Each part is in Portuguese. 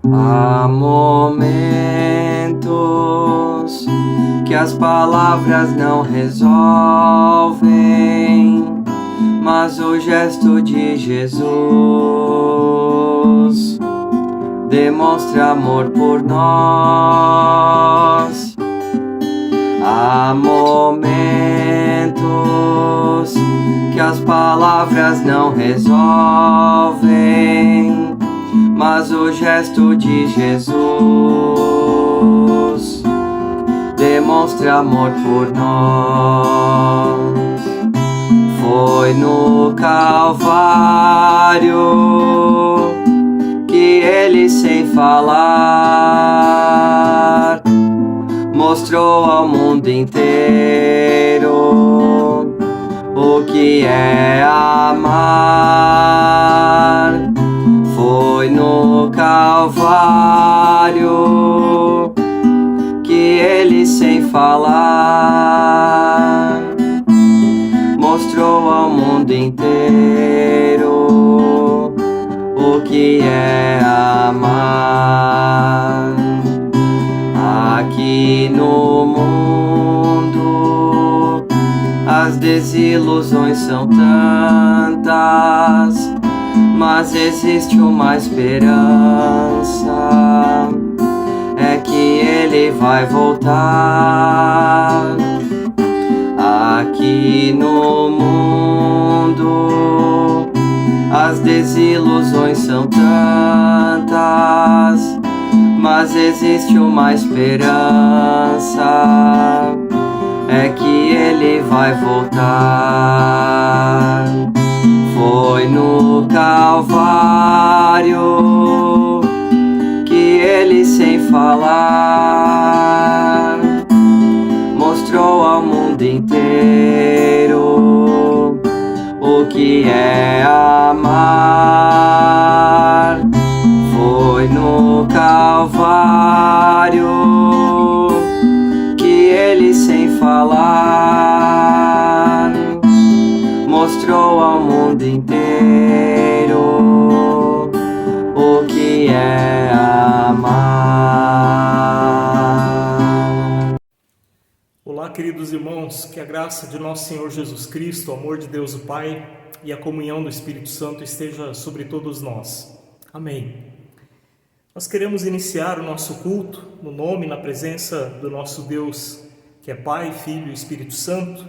Há momentos que as palavras não resolvem, mas o gesto de Jesus demonstra amor por nós. Há momentos que as palavras não resolvem, mas o gesto de Jesus demonstra amor por nós. Foi no Calvário que ele, sem falar, mostrou ao mundo inteiro o que é amar. Foi no Calvário que ele, sem falar, mostrou ao mundo inteiro o que é amar. Aqui no mundo as desilusões são tantas, mas existe uma esperança, é que ele vai voltar. Aqui no mundo as desilusões são tantas, mas existe uma esperança, é que ele vai voltar. Foi no Calvário que ele, sem falar, mostrou ao mundo inteiro o que é amar. Foi no Calvário que ele, sem falar, mostrou ao mundo inteiro o que é amar. Olá, queridos irmãos, que a graça de nosso Senhor Jesus Cristo, o amor de Deus o Pai e a comunhão do Espírito Santo esteja sobre todos nós. Amém. Nós queremos iniciar o nosso culto no nome e na presença do nosso Deus, que é Pai, Filho e Espírito Santo.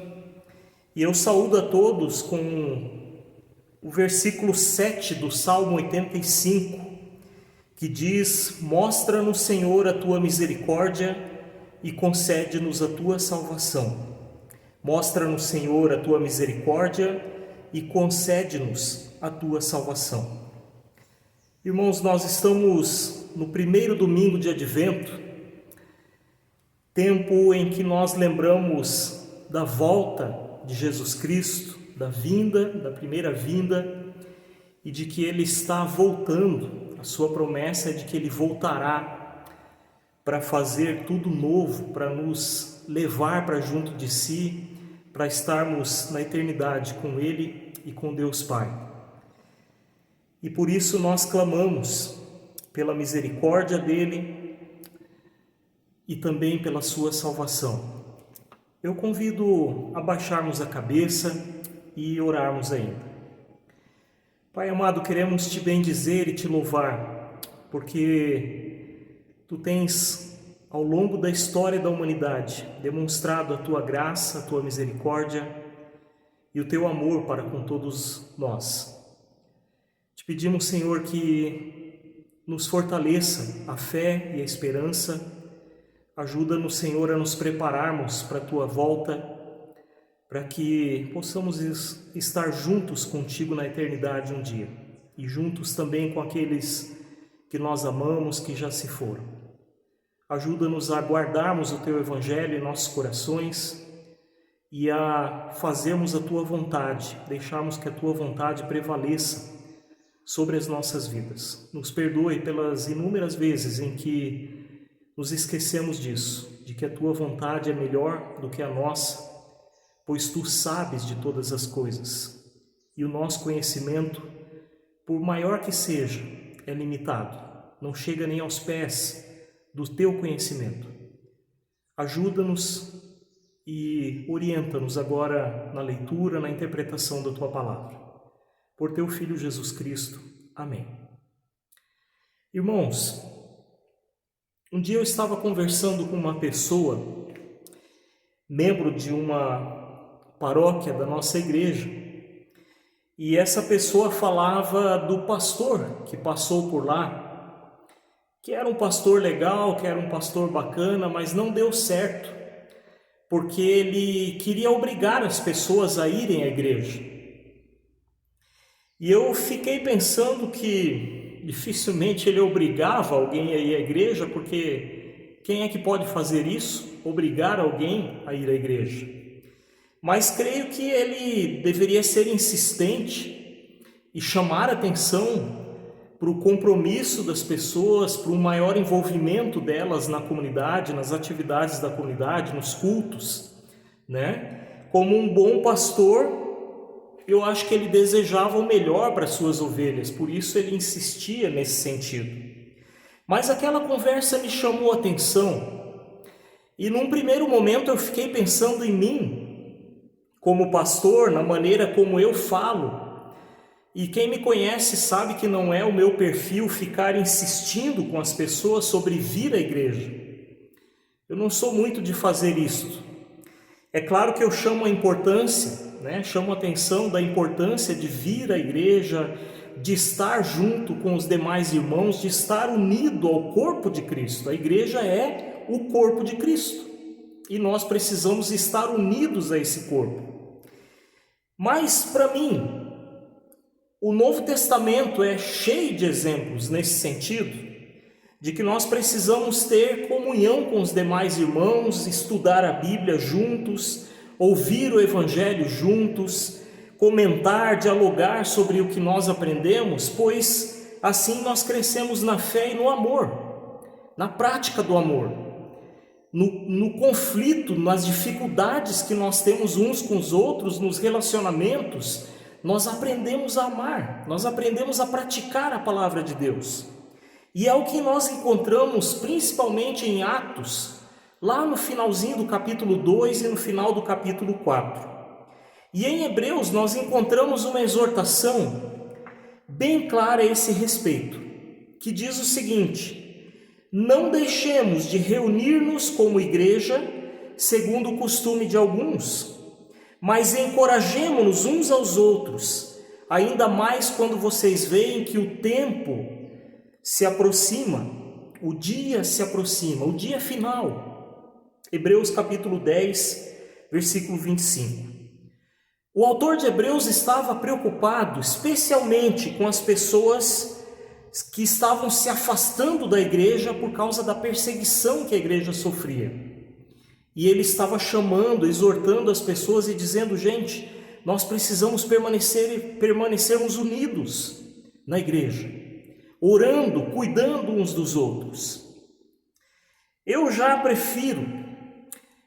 E eu saúdo a todos com o versículo 7 do Salmo 85, que diz: Mostra-nos, Senhor, a tua misericórdia e concede-nos a tua salvação. Mostra-nos, Senhor, a tua misericórdia e concede-nos a tua salvação. Irmãos, nós estamos no primeiro domingo de Advento, tempo em que nós lembramos da volta de Jesus Cristo, da primeira vinda, e de que Ele está voltando. A sua promessa é de que Ele voltará para fazer tudo novo, para nos levar para junto de si, para estarmos na eternidade com Ele e com Deus Pai. E por isso nós clamamos pela misericórdia dEle e também pela sua salvação. Eu convido a baixarmos a cabeça e orarmos ainda. Pai amado, queremos te bendizer e te louvar, porque tu tens, ao longo da história da humanidade, demonstrado a tua graça, a tua misericórdia e o teu amor para com todos nós. Te pedimos, Senhor, que nos fortaleça a fé e a esperança. Ajuda-nos, Senhor, a nos prepararmos para a tua volta, para que possamos estar juntos contigo na eternidade um dia, e juntos também com aqueles que nós amamos, que já se foram. Ajuda-nos a guardarmos o teu evangelho em nossos corações e a fazermos a tua vontade, deixarmos que a tua vontade prevaleça sobre as nossas vidas. Nos perdoe pelas inúmeras vezes em que nos esquecemos disso, de que a tua vontade é melhor do que a nossa, pois tu sabes de todas as coisas, e o nosso conhecimento, por maior que seja, é limitado. não chega nem aos pés do teu conhecimento. Ajuda-nos e orienta-nos agora na leitura, na interpretação da tua palavra. Por teu Filho Jesus Cristo. Amém. Irmãos, um dia eu estava conversando com uma pessoa, membro de uma paróquia da nossa igreja, e essa pessoa falava do pastor que passou por lá, que era um pastor legal, que era um pastor bacana, mas não deu certo, porque ele queria obrigar as pessoas a irem à igreja. E eu fiquei pensando que dificilmente ele obrigava alguém a ir à igreja, porque quem é que pode fazer isso? Obrigar alguém a ir à igreja? Mas creio que ele deveria ser insistente e chamar atenção para o compromisso das pessoas, para um maior envolvimento delas na comunidade, nas atividades da comunidade, nos cultos, né? Como um bom pastor, eu acho que ele desejava o melhor para as suas ovelhas, por isso ele insistia nesse sentido. Mas aquela conversa me chamou a atenção, e num primeiro momento eu fiquei pensando em mim, como pastor, na maneira como eu falo. E quem me conhece sabe que não é o meu perfil ficar insistindo com as pessoas sobre vir à igreja. Eu não sou muito de fazer isso. É claro que eu chamo a importância, chamo a atenção da importância de vir à igreja, de estar junto com os demais irmãos, de estar unido ao corpo de Cristo. A igreja é o corpo de Cristo e nós precisamos estar unidos a esse corpo. Mas para mim, o Novo Testamento é cheio de exemplos nesse sentido, de que nós precisamos ter comunhão com os demais irmãos, estudar a Bíblia juntos, ouvir o Evangelho juntos, comentar, dialogar sobre o que nós aprendemos, pois assim nós crescemos na fé e no amor, na prática do amor, no conflito, nas dificuldades que nós temos uns com os outros, nos relacionamentos. Nós aprendemos a amar, nós aprendemos a praticar a palavra de Deus. E é o que nós encontramos principalmente em Atos, lá no finalzinho do capítulo 2 e no final do capítulo 4. E em Hebreus nós encontramos uma exortação bem clara a esse respeito, que diz o seguinte: não deixemos de reunir-nos como igreja, segundo o costume de alguns, mas encorajemo-nos uns aos outros, ainda mais quando vocês veem que o tempo se aproxima, o dia se aproxima, o dia final. Hebreus capítulo 10, versículo 25. O autor de Hebreus estava preocupado especialmente com as pessoas que estavam se afastando da igreja por causa da perseguição que a igreja sofria. E ele estava chamando, exortando as pessoas e dizendo: gente, nós precisamos permanecermos unidos na igreja, orando, cuidando uns dos outros. Eu já prefiro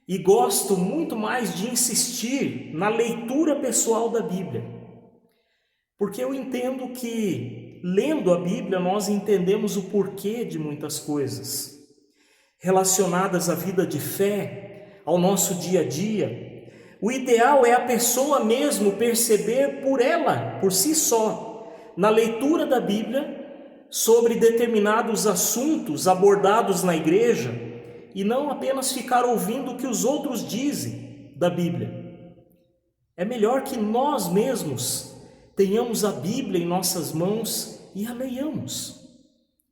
e gosto muito mais de insistir na leitura pessoal da Bíblia, porque eu entendo que, lendo a Bíblia, nós entendemos o porquê de muitas coisas relacionadas à vida de fé, ao nosso dia a dia. O ideal é a pessoa mesmo perceber por si só, na leitura da Bíblia, sobre determinados assuntos abordados na igreja, e não apenas ficar ouvindo o que os outros dizem da Bíblia. É melhor que nós mesmos tenhamos a Bíblia em nossas mãos e a leiamos,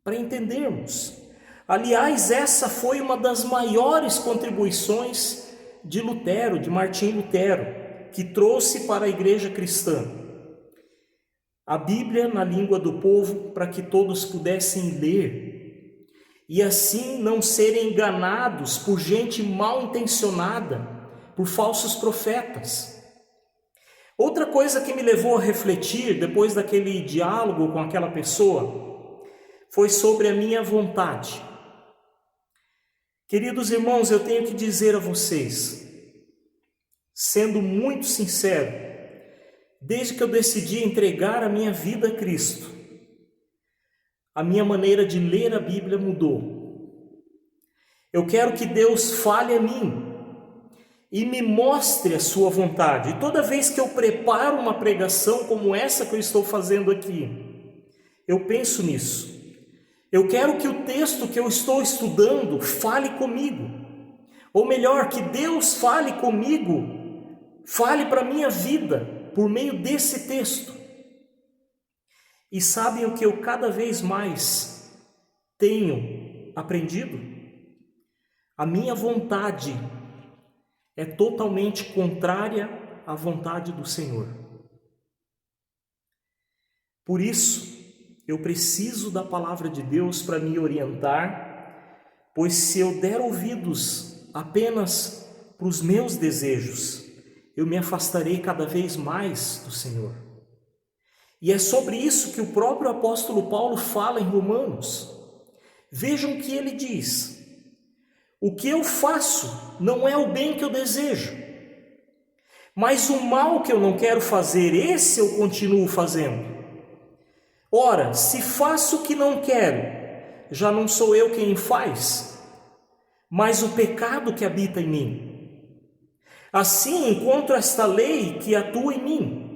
para entendermos. Aliás, essa foi uma das maiores contribuições de Lutero, de Martim Lutero, que trouxe para a igreja cristã a Bíblia na língua do povo, para que todos pudessem ler e assim não serem enganados por gente mal intencionada, por falsos profetas. Outra coisa que me levou a refletir depois daquele diálogo com aquela pessoa foi sobre a minha vontade. Queridos irmãos, eu tenho que dizer a vocês, sendo muito sincero, desde que eu decidi entregar a minha vida a Cristo, a minha maneira de ler a Bíblia mudou. Eu quero que Deus fale a mim e me mostre a sua vontade. E toda vez que eu preparo uma pregação como essa que eu estou fazendo aqui, eu penso nisso. Eu quero que o texto que eu estou estudando fale comigo. Ou melhor, que Deus fale comigo, fale para a minha vida por meio desse texto. E sabem o que eu cada vez mais tenho aprendido? A minha vontade é totalmente contrária à vontade do Senhor. Por isso, eu preciso da palavra de Deus para me orientar, pois se eu der ouvidos apenas para os meus desejos, eu me afastarei cada vez mais do Senhor. E é sobre isso que o próprio apóstolo Paulo fala em Romanos. Vejam o que ele diz: o que eu faço não é o bem que eu desejo, mas o mal que eu não quero fazer, esse eu continuo fazendo. Ora, se faço o que não quero, já não sou eu quem faz, mas o pecado que habita em mim. Assim encontro esta lei que atua em mim.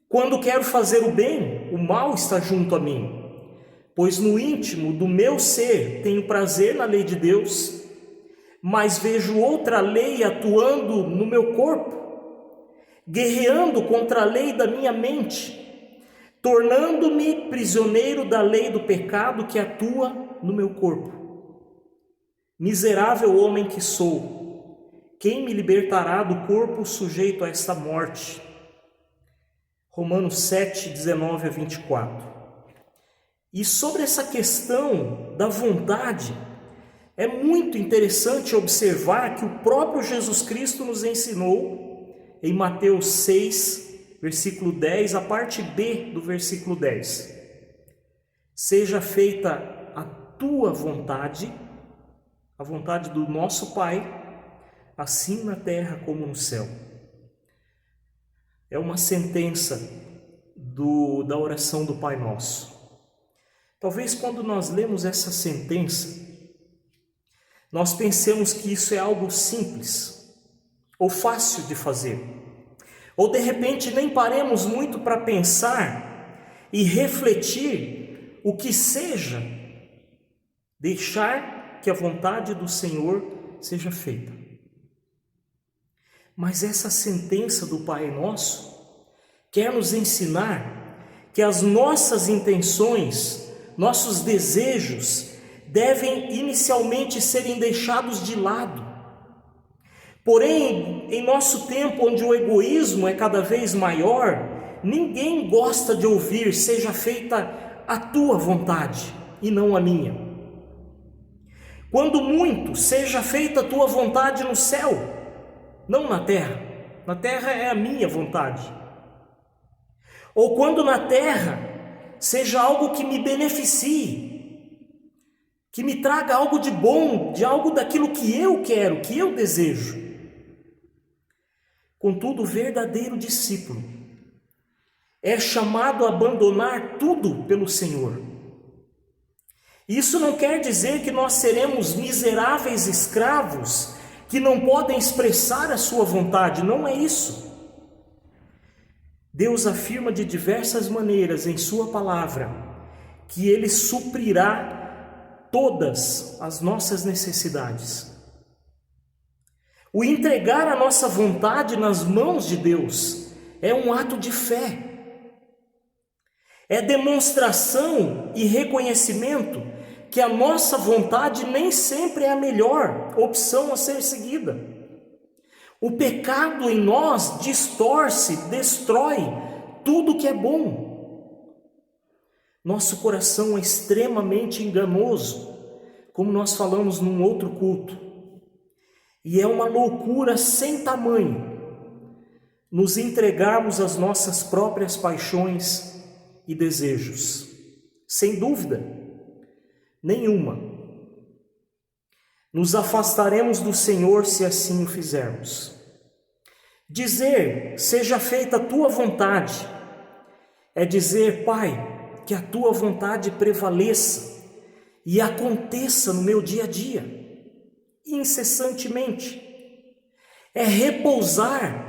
Quando quero fazer o bem, o mal está junto a mim, pois no íntimo do meu ser tenho prazer na lei de Deus, mas vejo outra lei atuando no meu corpo, guerreando contra a lei da minha mente, tornando-me prisioneiro da lei do pecado que atua no meu corpo. Miserável homem que sou, quem me libertará do corpo sujeito a esta morte? Romanos 7, 19 a 24. E sobre essa questão da vontade, é muito interessante observar que o próprio Jesus Cristo nos ensinou em Mateus 6, versículo 10, a parte B do versículo 10. Seja feita a tua vontade, a vontade do nosso Pai, assim na terra como no céu. É uma sentença da oração do Pai Nosso. Talvez quando nós lemos essa sentença, nós pensemos que isso é algo simples ou fácil de fazer. Ou de repente nem paremos muito para pensar e refletir o que seja deixar que a vontade do Senhor seja feita. Mas essa sentença do Pai Nosso quer nos ensinar que as nossas intenções, nossos desejos, devem inicialmente serem deixados de lado. Porém, em nosso tempo, onde o egoísmo é cada vez maior, ninguém gosta de ouvir: seja feita a tua vontade e não a minha. Quando muito, seja feita a tua vontade no céu, não na terra. Na terra é a minha vontade. Ou quando na terra, seja algo que me beneficie, que me traga algo de bom, de algo daquilo que eu quero, que eu desejo. Contudo, o verdadeiro discípulo é chamado a abandonar tudo pelo Senhor. Isso não quer dizer que nós seremos miseráveis escravos que não podem expressar a sua vontade, não é isso. Deus afirma de diversas maneiras em sua palavra que Ele suprirá todas as nossas necessidades. O entregar a nossa vontade nas mãos de Deus é um ato de fé. É demonstração e reconhecimento que a nossa vontade nem sempre é a melhor opção a ser seguida. O pecado em nós distorce, destrói tudo que é bom. Nosso coração é extremamente enganoso, como nós falamos num outro culto. E é uma loucura sem tamanho nos entregarmos às nossas próprias paixões e desejos. Sem dúvida nenhuma, nos afastaremos do Senhor se assim o fizermos. Dizer, seja feita a tua vontade, é dizer: Pai, que a tua vontade prevaleça e aconteça no meu dia a dia, incessantemente. É repousar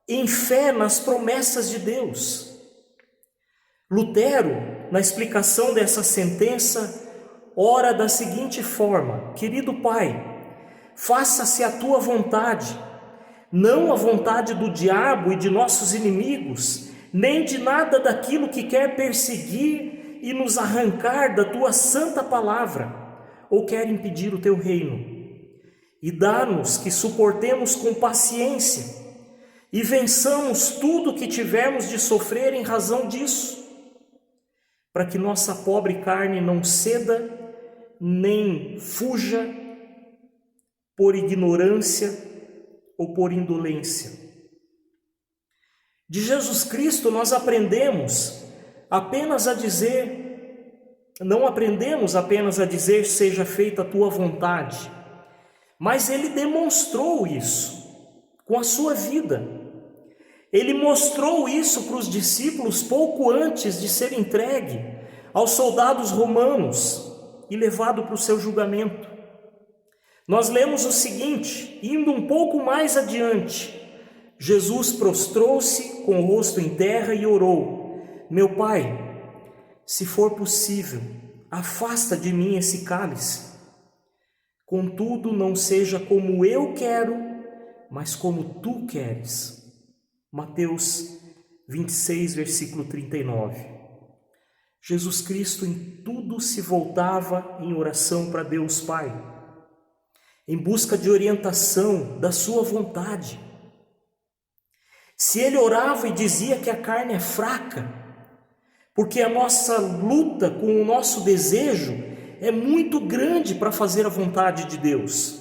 em fé nas promessas de Deus. Lutero, na explicação dessa sentença, ora da seguinte forma: querido Pai, faça-se a tua vontade, não a vontade do diabo e de nossos inimigos, nem de nada daquilo que quer perseguir e nos arrancar da tua santa palavra, ou quer impedir o teu reino. E dá-nos que suportemos com paciência e vençamos tudo que tivermos de sofrer em razão disso, para que nossa pobre carne não ceda nem fuja por ignorância ou por indolência. De Jesus Cristo nós aprendemos apenas a dizer, não aprendemos apenas a dizer seja feita a tua vontade, mas ele demonstrou isso com a sua vida. Ele mostrou isso para os discípulos pouco antes de ser entregue aos soldados romanos e levado para o seu julgamento. Nós lemos o seguinte, indo um pouco mais adiante: Jesus prostrou-se com o rosto em terra e orou: meu Pai, se for possível, afasta de mim esse cálice. Contudo, não seja como eu quero, mas como tu queres. Mateus 26, versículo 39. Jesus Cristo em tudo se voltava em oração para Deus Pai, em busca de orientação da sua vontade. Se ele orava e dizia que a carne é fraca, porque a nossa luta com o nosso desejo é muito grande para fazer a vontade de Deus,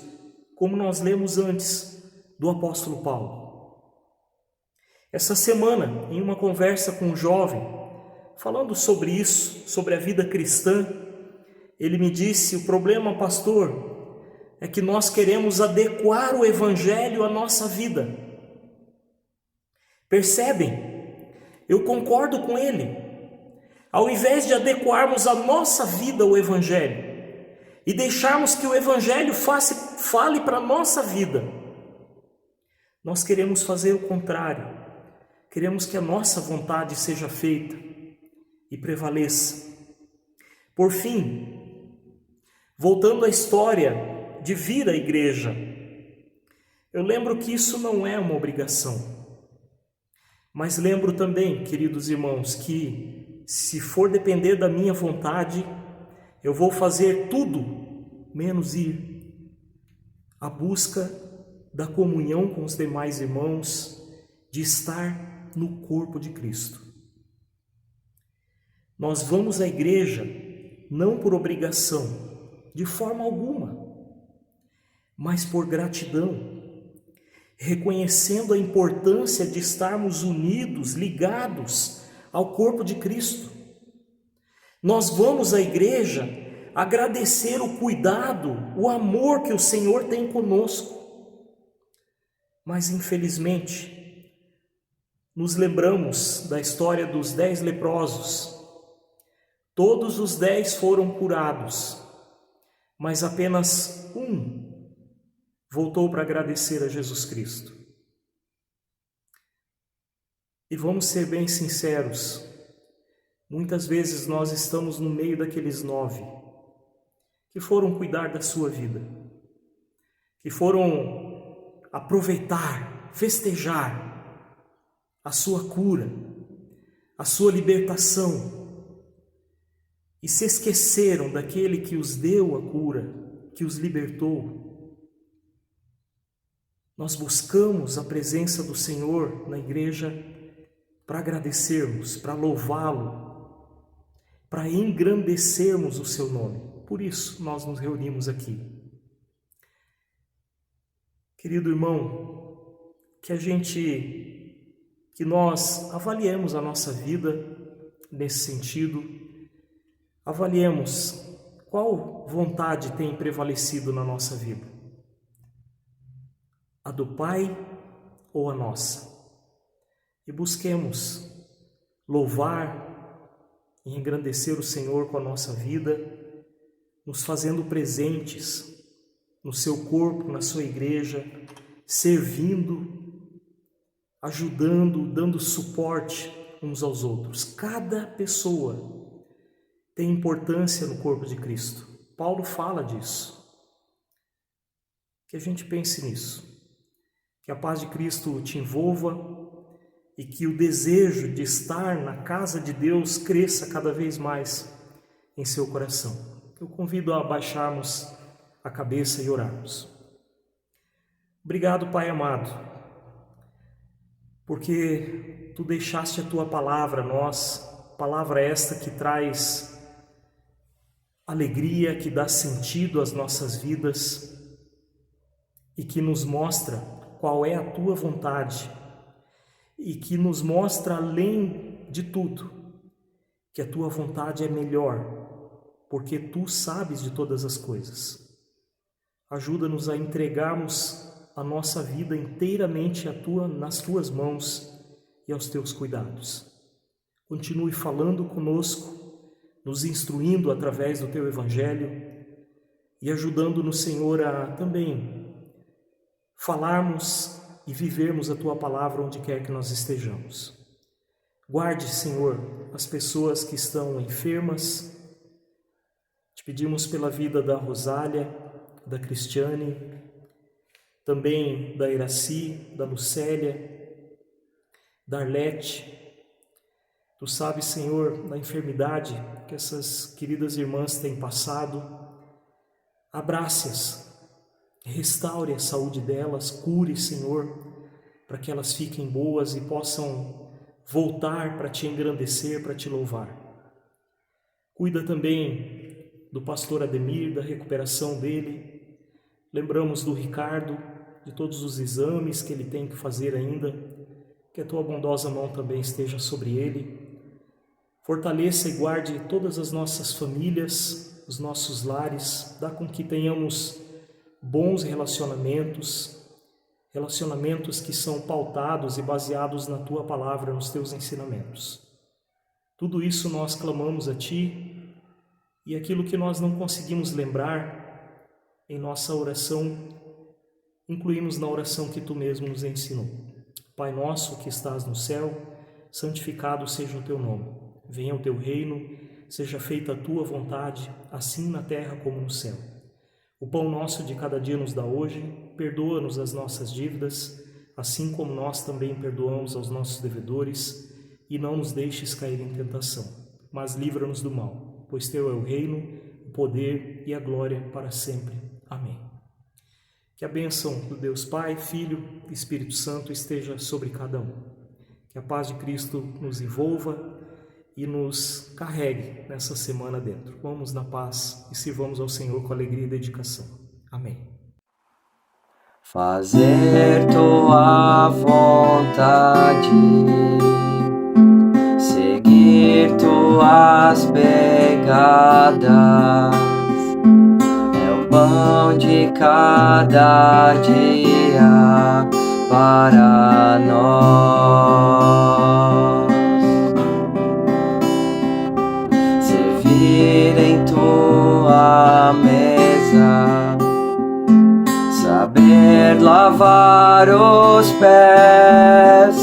como nós lemos antes do apóstolo Paulo. Essa semana, em uma conversa com um jovem, falando sobre isso, sobre a vida cristã, ele me disse: o problema, pastor, é que nós queremos adequar o evangelho à nossa vida. Percebem? Eu concordo com ele. Ao invés de adequarmos a nossa vida ao evangelho e deixarmos que o evangelho fale para a nossa vida, nós queremos fazer o contrário. Queremos que a nossa vontade seja feita e prevaleça. Por fim, voltando à história de vir à igreja, eu lembro que isso não é uma obrigação. Mas lembro também, queridos irmãos, que se for depender da minha vontade, eu vou fazer tudo menos ir à busca da comunhão com os demais irmãos, de estar no corpo de Cristo. Nós vamos à igreja não por obrigação, de forma alguma, mas por gratidão, reconhecendo a importância de estarmos unidos, ligados ao corpo de Cristo. Nós vamos à igreja agradecer o cuidado, o amor que o Senhor tem conosco. Mas infelizmente, nos lembramos da história dos 10 leprosos. Todos os 10 foram curados, mas apenas um voltou para agradecer a Jesus Cristo. E vamos ser bem sinceros, muitas vezes nós estamos no meio daqueles 9 que foram cuidar da sua vida, que foram aproveitar, festejar a sua cura, a sua libertação, e se esqueceram daquele que os deu a cura, que os libertou. Nós buscamos a presença do Senhor na igreja para agradecermos, para louvá-lo, para engrandecermos o seu nome. Por isso nós nos reunimos aqui. Querido irmão, que nós avaliemos a nossa vida nesse sentido, avaliemos qual vontade tem prevalecido na nossa vida. A do Pai ou a nossa? E busquemos louvar em engrandecer o Senhor com a nossa vida, nos fazendo presentes no seu corpo, na sua igreja, servindo, ajudando, dando suporte uns aos outros. Cada pessoa tem importância no corpo de Cristo. Paulo fala disso. Que a gente pense nisso. Que a paz de Cristo te envolva e que o desejo de estar na casa de Deus cresça cada vez mais em seu coração. Eu convido a baixarmos a cabeça e orarmos. Obrigado, Pai amado, porque Tu deixaste a Tua palavra a nós, palavra esta que traz alegria, que dá sentido às nossas vidas e que nos mostra qual é a Tua vontade e que nos mostra, além de tudo, que a Tua vontade é melhor, porque Tu sabes de todas as coisas. Ajuda-nos a entregarmos a nossa vida inteiramente nas Tuas mãos e aos Teus cuidados. Continue falando conosco, nos instruindo através do Teu Evangelho e ajudando-nos, Senhor, a também falarmos e vivermos a Tua palavra onde quer que nós estejamos. Guarde, Senhor, as pessoas que estão enfermas. Te pedimos pela vida da Rosália, da Cristiane, também da Iraci, da Lucélia, da Arlete. Tu sabes, Senhor, da enfermidade que essas queridas irmãs têm passado. Abrace-as, restaure a saúde delas, cure, Senhor, para que elas fiquem boas e possam voltar para Te engrandecer, para Te louvar. Cuida também do pastor Ademir, da recuperação dele. Lembramos do Ricardo, de todos os exames que ele tem que fazer ainda. Que a Tua bondosa mão também esteja sobre ele. Fortaleça e guarde todas as nossas famílias, os nossos lares. Dá com que tenhamos bons relacionamentos que são pautados e baseados na Tua palavra, nos Teus ensinamentos. Tudo isso nós clamamos a Ti. E aquilo que nós não conseguimos lembrar em nossa oração, incluímos na oração que Tu mesmo nos ensinou. Pai nosso que estás no céu, santificado seja o Teu nome. Venha o Teu reino, seja feita a Tua vontade, assim na terra como no céu. O pão nosso de cada dia nos dá hoje, perdoa-nos as nossas dívidas, assim como nós também perdoamos aos nossos devedores, e não nos deixes cair em tentação, mas livra-nos do mal. Pois Teu é o reino, o poder e a glória para sempre. Amém. Que a bênção do Deus Pai, Filho e Espírito Santo esteja sobre cada um. Que a paz de Cristo nos envolva e nos carregue nessa semana dentro. Vamos na paz e sirvamos ao Senhor com alegria e dedicação. Amém. Fazer Tua vontade, seguir Tuas pegadas, é o pão de cada dia para nós. Servir em Tua mesa, saber lavar os pés,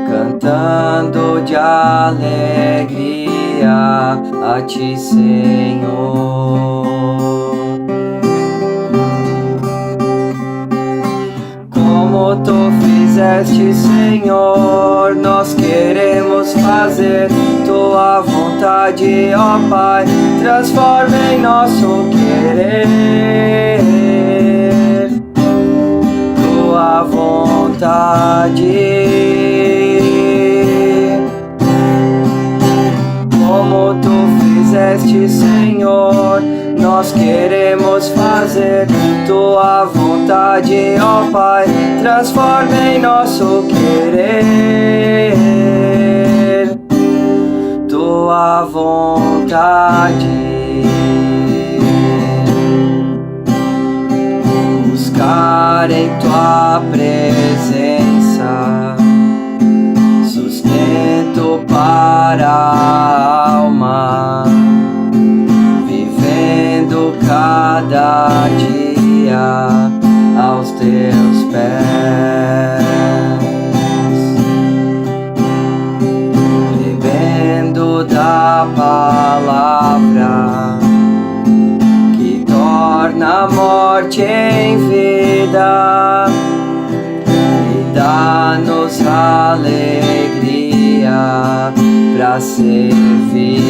cantando de alegria a Ti, Senhor. Como Tu fizeste, Senhor, nós queremos fazer Tua vontade, ó Pai. Transforma em nosso querer Tua vontade. Como Tu fizeste, Senhor, nós queremos fazer Tua vontade, ó Pai. Transforma em nosso querer Tua vontade. Buscar em Tua presença sustento para para a alma, vivendo cada dia aos teus pés, bebendo da palavra que torna a morte em vida e dá-nos alegria pra servir.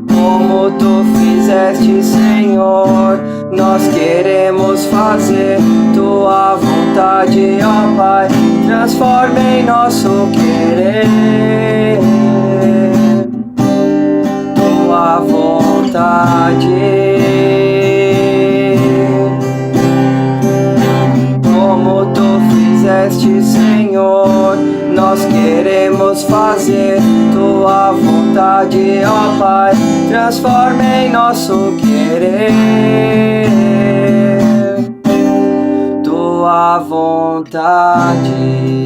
Como tu fizeste, Senhor, nós queremos fazer tua vontade, ó Pai. Transforma em nosso querer tua vontade. Como tu fizeste, Senhor, nós queremos fazer tua vontade, ó Pai. Transforma em nosso querer tua vontade.